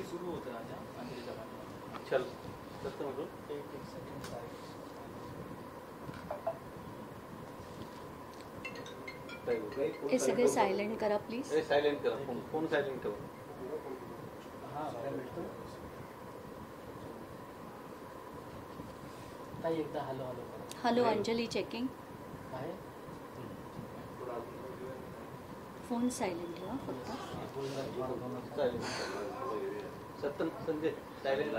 सुरू होतं चल हे सगळे सायलेंट करा प्लीज. सायलेंट करा, फोन सायलेंट करा. एकदा hello hello. Hello Anjali checking. Phone silent ठेवा फक्त. Sanjay silent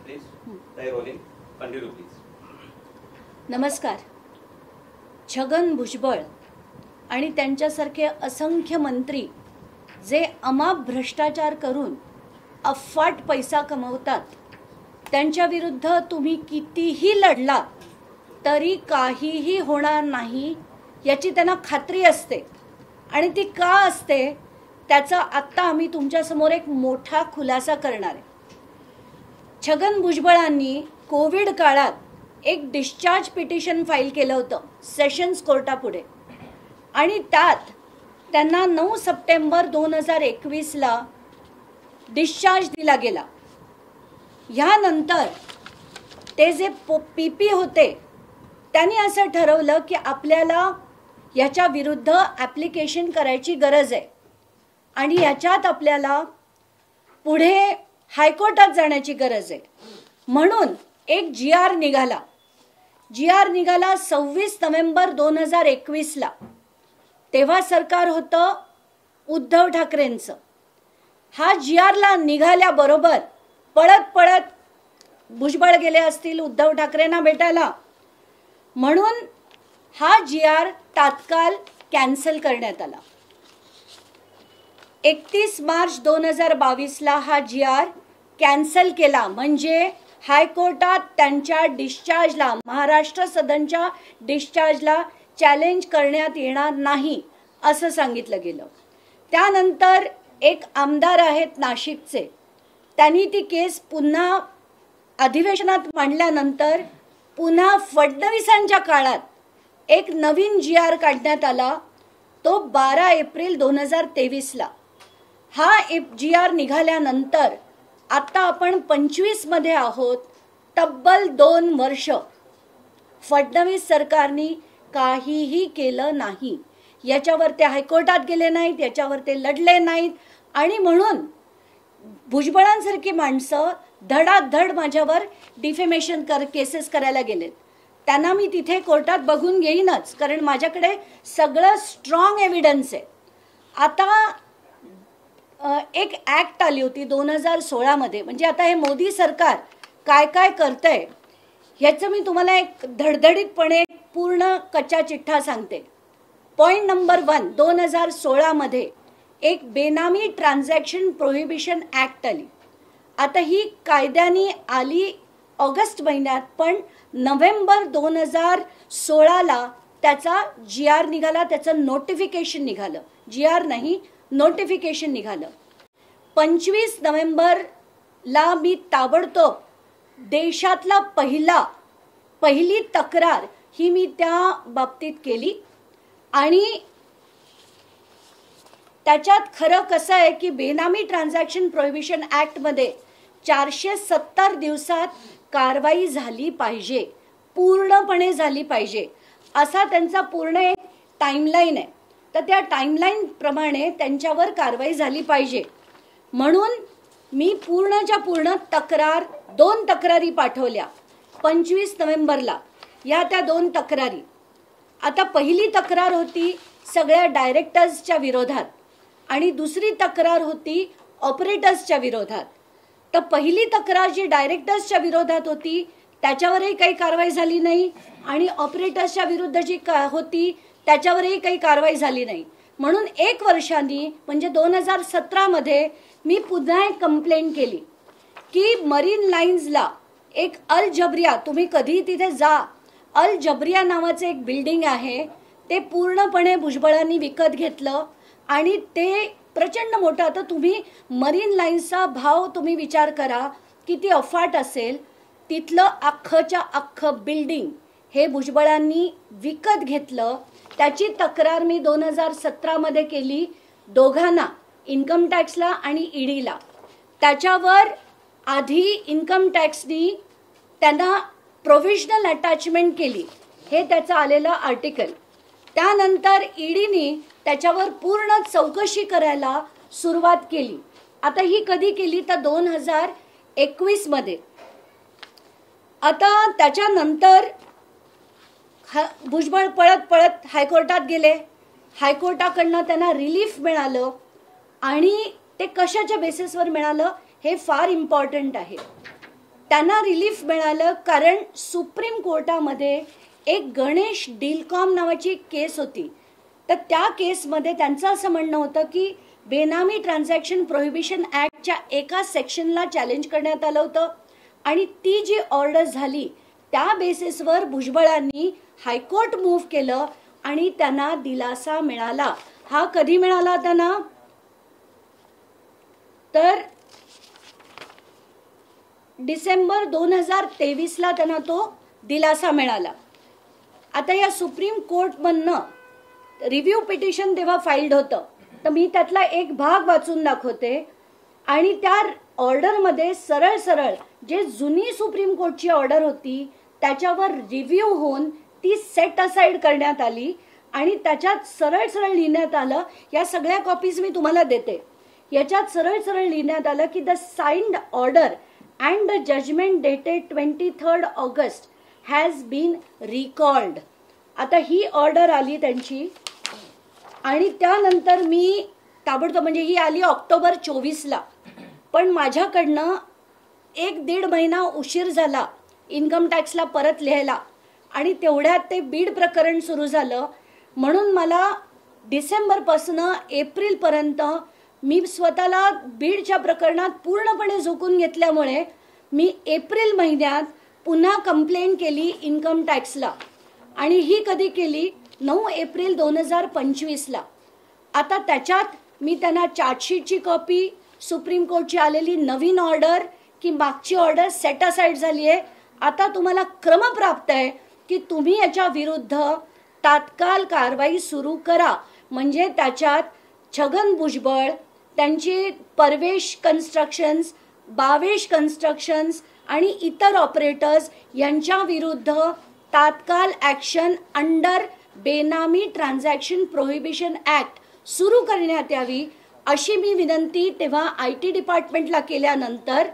please. Continue please. नमस्कार. छगन भुजबळ आणि त्यांच्यासारखे असंख्य मंत्री जे अमाप भ्रष्टाचार करून अफाट पैसा कमवतात, त्यांच्या विरुद्ध तुम्ही कितीही लढला तरी काहीही होणार नाही याची त्यांना खात्री असते. आणि ती का असते त्याचा आत्ता आम्ही तुमच्यासमोर एक मोठा खुलासा करणार आहे. छगन भुजबळांनी कोविड काळात एक डिस्चार्ज पिटिशन फाईल केलं होतं सेशन्स कोर्टापुढे आणि त्यात त्यांना 9 सप्टेंबर 2021ला डिस्चार्ज दिला गेला. ह्यानंतर ते जे पीपी होते त्यांनी असं ठरवलं की आपल्याला याच्या विरुद्ध ॲप्लिकेशन करायची गरज आहे आणि याच्यात आपल्याला पुढे हायकोर्टात जाण्याची गरज आहे. म्हणून एक GR निघाला. GR निघाला 26 नोव्हेंबर 2021ला. तेव्हा सरकार होतं उद्धव ठाकरेंचं. हा GRला निघाल्याबरोबर पळत पळत भुजबळ गेले असतील उद्धव ठाकरेंना भेटायला, म्हणून हा GR तात्काळ कॅन्सल करण्यात आला. 31 मार्च 2022ला हा GR कॅन्सल केला. म्हणजे हायकोर्टात त्यांच्या डिस्चार्जला, महाराष्ट्र सदनच्या डिस्चार्जला चॅलेंज करण्यात येणार नाही असं सांगितलं गेलं. त्यानंतर एक आमदार आहेत नाशिकचे, त्यांनी ती केस पुन्हा अधिवेशनात मांडल्यानंतर पुन्हा फडणवीसांच्या काळात एक नवीन GR काढण्यात आला, तो 12 एप्रिल 2023ला. हा GR निघाल्यानंतर आता आपण 25 मध्ये आहोत. तब्बल 2 वर्ष फडणवीस सरकारने काहीही केलं नाही. याच्यावर ते हायकोर्टात गेले नाहीत, याच्यावर ते लढले नाहीत आणि म्हणून भुजबळांसारखी माणसं धडाधड माझ्यावर डिफेमेशन केसेस करायला गेलेत. त्यांना मी तिथे कोर्टात बघून घेईनच, कारण माझ्याकडे सगळं स्ट्रॉंग एव्हिडन्स आहे. आता एक ॲक्ट आली होती 2016 मध्ये. म्हणजे आता हे मोदी सरकार काय काय करतंय ह्याचं मी तुम्हाला एक धडधडीतपणे पूर्ण कच्चा चिठ्ठा सांगते. पॉईंट नंबर 1, 2016 मध्ये एक बेनामी ट्रान्झॅक्शन प्रोहिबिशन ॲक्ट आली. आता ही कायद्याने आली ऑगस्ट महिन्यात, पण नोव्हेंबर 2016ला त्याचा GR निघाला, त्याचं नोटिफिकेशन निघालं. GR नाही, नोटिफिकेशन निघालं. 25 नोव्हेंबरला मी ताबडतोब देशातला पहिली तक्रार ही मी त्या बाबतीत केली. आणि त्याच्यात खरं कसं आहे की बेनामी ट्रान्झॅक्शन प्रोहिबिशन ॲक्टमध्ये 470 दिवसात कारवाई झाली पाहिजे, पूर्णपणे झाली पाहिजे असा त्यांचा पूर्ण एक टाईमलाईन आहे. तर त्या टाईमलाईन प्रमाणे त्यांच्यावर कारवाई झाली पाहिजे म्हणून मी पूर्णच्या पूर्ण 2 तक्रारी पाठवल्या 25 नोव्हेंबरला. या त्या 2 तक्रारी. आता पहिली तक्रार होती सगळ्या डायरेक्टर्सच्या विरोधात आणि दुसरी तक्रार होती ऑपरेटर्सच्या विरोधात. तर पहिली तक्रार जी डायरेक्टर्सच्या विरोधात होती त्याच्यावरही काही कारवाई झाली नाही आणि ऑपरेटर्सच्या विरुद्ध जी होती त्याच्यावरही काही कारवाई झाली नाही. म्हणून 1 वर्षांनी म्हणजे 2017 मध्ये मी पुन्हा एक कंप्लेंट केली की मरीन लाईन्सला एक अल जबरिया, तुम्ही कधी तिथे जा, अल जबरिया नावाचं एक बिल्डिंग आहे, ते पूर्णपणे भुजबळांनी विकत घेतलं आणि ते प्रचंड मोठं. आता तुम्ही मरीन लाईन्सचा भाव तुम्ही विचार करा किती अफाट असेल. तिथलं अख्खच्या अख्खं बिल्डिंग हे भुजबळांनी विकत घेतलं. त्याची तक्रार मी 2017 मध्ये केली दोघांना, इन्कम टॅक्सला आणि ईडीला. त्याच्यावर आधी इन्कम टॅक्सनी त्यांना प्रोव्हिजनल अटॅचमेंट केली, हे त्याचं आलेलं आर्टिकल. त्यानंतर ईडीनी त्याच्यावर पूर्ण चौकशी करायला सुरुवात केली. आता ही कधी केली तर 2021 मध्ये. आता त्याच्यानंतर भुजबळ पळत पळत हायकोर्टात गेले. हायकोर्टाकडनं त्यांना रिलीफ मिळालं आणि ते कशाच्या बेसिसवर मिळालं हे फार इम्पॉर्टंट आहे. त्यांना रिलीफ मिळालं कारण सुप्रीम कोर्टामध्ये एक गणेश डीलकॉम नावाची एक केस होती. तर त्या केसमध्ये त्यांचं असं म्हणणं होतं की बेनामी ट्रान्झॅक्शन प्रोहिबिशन ॲक्टच्या एका सेक्शनला चॅलेंज करण्यात आलं होतं आणि ती जी ऑर्डर झाली त्या बेसिसवर भुजबळांनी हायकोर्ट मूव्ह केलं आणि त्यांना दिलासा मिळाला. हा कधी मिळाला त्यांना तर डिसेंबर 2023ला त्यांना तो दिलासा मिळाला. आता या सुप्रीम कोर्टमधनं रिव्ह्यू पिटिशन तेव्हा फाईल्ड होतं, तर मी त्यातला एक भाग वाचून दाखवते. आणि त्या ऑर्डरमध्ये सरळ सरळ जे जुनी सुप्रीम कोर्टची ऑर्डर होती त्याच्यावर रिव्ह्यू होऊन ती सेट असाइड करण्यात आली आणि त्याच्यात सरळ सरळ लिहिण्यात आलं, या सगळ्या कॉपीज मी तुम्हाला देते. याच्यात सरळ सरळ लिहिण्यात आलं की the signed order and the judgement dated 23 August has been recalled. आता ही ऑर्डर आली त्यांची आणि त्यानंतर मी ताबडतोब, म्हणजे ही आली ऑक्टोबर 24ला, पण माझ्याकडनं 1-1.5 महिना उशीर झाला इन्कम टॅक्सला परत लिहायला आणि तेवढ्यात ते बीड प्रकरण सुरू झालं. म्हणून मला डिसेंबरपासून एप्रिलपर्यंत मी स्वतःला बीडच्या प्रकरणात पूर्णपणे झोकून घेतल्यामुळे मी एप्रिल महिन्यात पुन्हा कंप्लेंट केली इन्कम टॅक्सला आणि ही कधी केली 9 एप्रिल 2025ला. आता त्याच्यात मी त्यांना चार्जशीटची कॉपी, सुप्रीम कोर्टची आलेली नवीन ऑर्डर की मागची ऑर्डर सेट असाइड झाली आहे, आता तुम्हाला क्रमप्राप्त आहे की तुम्ही याच्या विरुद्ध तात्काळ कारवाई सुरू करा. म्हणजे त्याच्यात छगन भुजबळ, त्यांचे परवेश कन्स्ट्रक्शन्स, बावेश कन्स्ट्रक्शन्स आणि इतर ऑपरेटर्स यांच्या विरुद्ध तात्काळ ॲक्शन अंडर बेनामी ट्रान्झॅक्शन प्रोहिबिशन ॲक्ट सुरू करण्यात यावी अशी मी विनंती तेव्हा IT डिपार्टमेंटला केल्यानंतर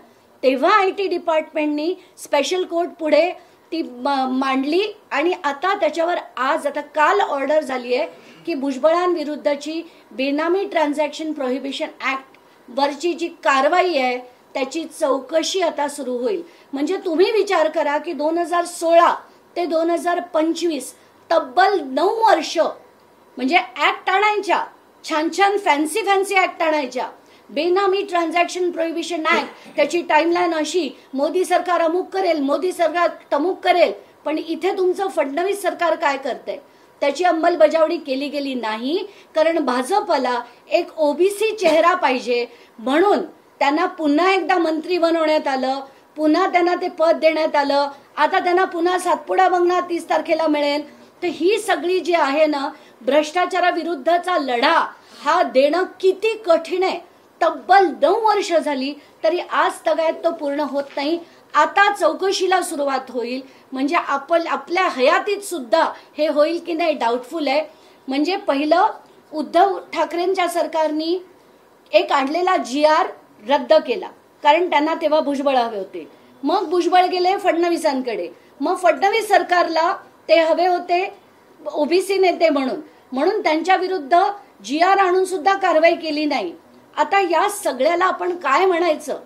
तेव्हा IT डिपार्टमेंटनी स्पेशल कोर्ट पुढे ती मांडली आणि आता त्याच्यावर आता काल ऑर्डर झाली आहे की भुजबळांविरुद्धची बेनामी ट्रान्झॅक्शन प्रोहिबिशन ॲक्ट वरची जी कारवाई आहे त्याची चौकशी आता सुरू होईल. म्हणजे तुम्ही विचार करा की 2016 ते 2025 तब्बल 9 वर्ष म्हणजे ॲक्ट आणायच्या, छान छान फॅन्सी ॲक्ट आणायच्या. बेनामी ट्रान्झॅक्शन प्रोहिबिशन ॲक्ट त्याची टाइमलाईन अशी, मोदी सरकार अमुक करेल, मोदी सरकार तमुक करेल, पण इथे तुमचं फडणवीस सरकार काय करते त्याची अंमलबजावणी केली गेली नाही. कारण भाजपला एक OBC चेहरा पाहिजे म्हणून त्यांना पुन्हा एकदा मंत्री बनवण्यात आलं, पुन्हा त्यांना ते पद देण्यात आलं. आता त्यांना पुन्हा सातपुडा बंगला 30 तारखेला मिळेल. तर ही सगळी जी आहे ना भ्रष्टाचाराविरुद्धचा लढा हा देणं किती कठीण आहे. तब्बल 9 वर्ष झाली तरी आज तगायत तो पूर्ण होत नाही. आता चौकशीला सुरुवात होईल. म्हणजे आपल्या हयातीत सुद्धा हे होईल की नाही डाऊटफुल आहे. म्हणजे पहिलं उद्धव ठाकरेंच्या सरकारनी एक आणलेला GR रद्द केला कारण त्यांना तेव्हा भुजबळ हवे होते. मग भुजबळ गेले फडणवीसांकडे, मग फडणवीस सरकारला ते हवे होते OBC नेते म्हणून त्यांच्या विरुद्ध GR आणून सुद्धा कारवाई केली नाही. आता या सगळ्याला आपण काय म्हणायचं,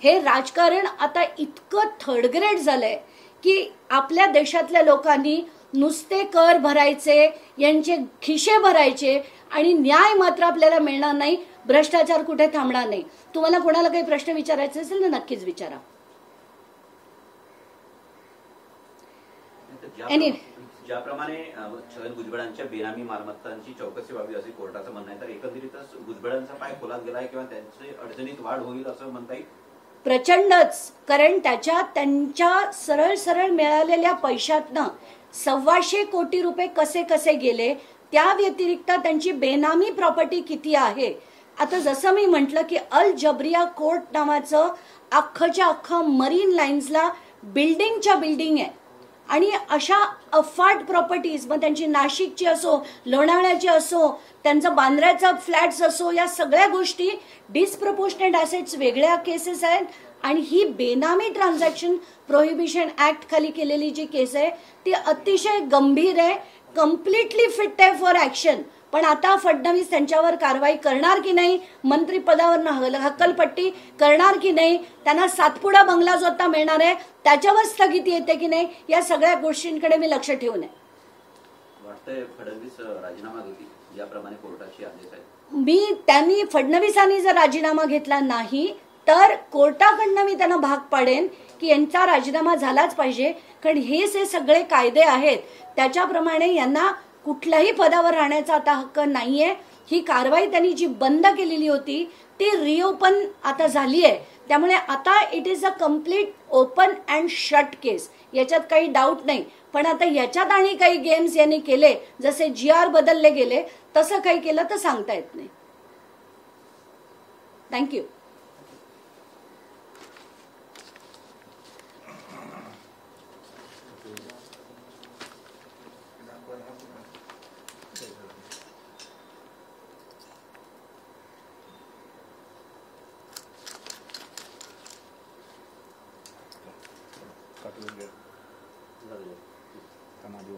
हे राजकारण आता इतकं थर्ड ग्रेड झालंय की आपल्या देशातल्या लोकांनी नुसते कर भरायचे, यांचे खिशे भरायचे आणि न्याय मात्र आपल्याला मिळणार नाही, भ्रष्टाचार कुठे थांबणार नाही. तुम्हाला कोणाला काही प्रश्न विचारायचे असेल ना नक्कीच विचारा. ज्याप्रमाणे छगन भुजबळांच्या बेनामी मालमत्तांची चौकशी व्हावी असे कोर्टाचं म्हणणं आहे, तर एकंदरीतच भुजबळांचा पाय खोलात गेलाय किंवा त्यांचे अडचणीत वाढ होईल असं म्हणता येईल? प्रचंडच. कारण त्याच्यात त्यांच्या सरळ सरळ मिळालेल्या पैशातनं 125 कोटी रुपये कसे कसे गेले त्या व्यतिरिक्त त्यांची बेनामी प्रॉपर्टी किती आहे. आता जसं मी म्हटलं की अल जबरिया कोर्ट नावाचं अख्खच्या अख्खं मरीन लाईन्सला बिल्डिंगच्या बिल्डिंग आहे आणि अशा अफाट प्रॉपर्टीज, मग त्यांची नाशिकची असो, लोणावळ्याची असो, त्यांचं बांद्र्याचा फ्लॅट्स असो, या सगळ्या गोष्टी डिस्प्रपोर्शनेट ॲसेट्स वेगळ्या केसेस आहेत आणि ही बेनामी ट्रान्झॅक्शन प्रोहिबिशन ऍक्ट खाली केलेली जी केस आहे ती अतिशय गंभीर आहे, कम्प्लिटली फिट आहे फॉर ऍक्शन. पण आता फडणवीस त्यांच्यावर कारवाई करणार की नाही, मंत्रिपदावर हक्कलपट्टी करणार की नाही, त्यांना सातपुडा बंगला जो आता मिळणार आहे त्याच्यावर स्थगिती येते की नाही, या सगळ्या गोष्टींकडे मी लक्ष ठेवून आहे. वाटतंय फडणवीस राजीनामा घेतील याप्रमाणे कोर्टाचे आदेश आहेत. त्यांनी फडणवीसांनी जर राजीनामा घेतला नाही तर कोर्टाकडनं मी त्यांना भाग पाडेन की यांचा राजीनामा झालाच पाहिजे, कारण हे सगळे कायदे आहेत त्याच्याप्रमाणे यांना कुठल्याही पदावर राहण्याचा आता हक्क नाहीये. ही कारवाई त्यांनी जी बंद केलेली होती ती रिओपन आता झाली आहे, त्यामुळे आता it is a complete open and shut case, याच्यात काही डाऊट नाही. पण आता याच्यात आणि काही गेम्स यांनी केले, जसे GR बदलले गेले, तसं काही केलं तर सांगता येत नाही. थँक्यू. समाधी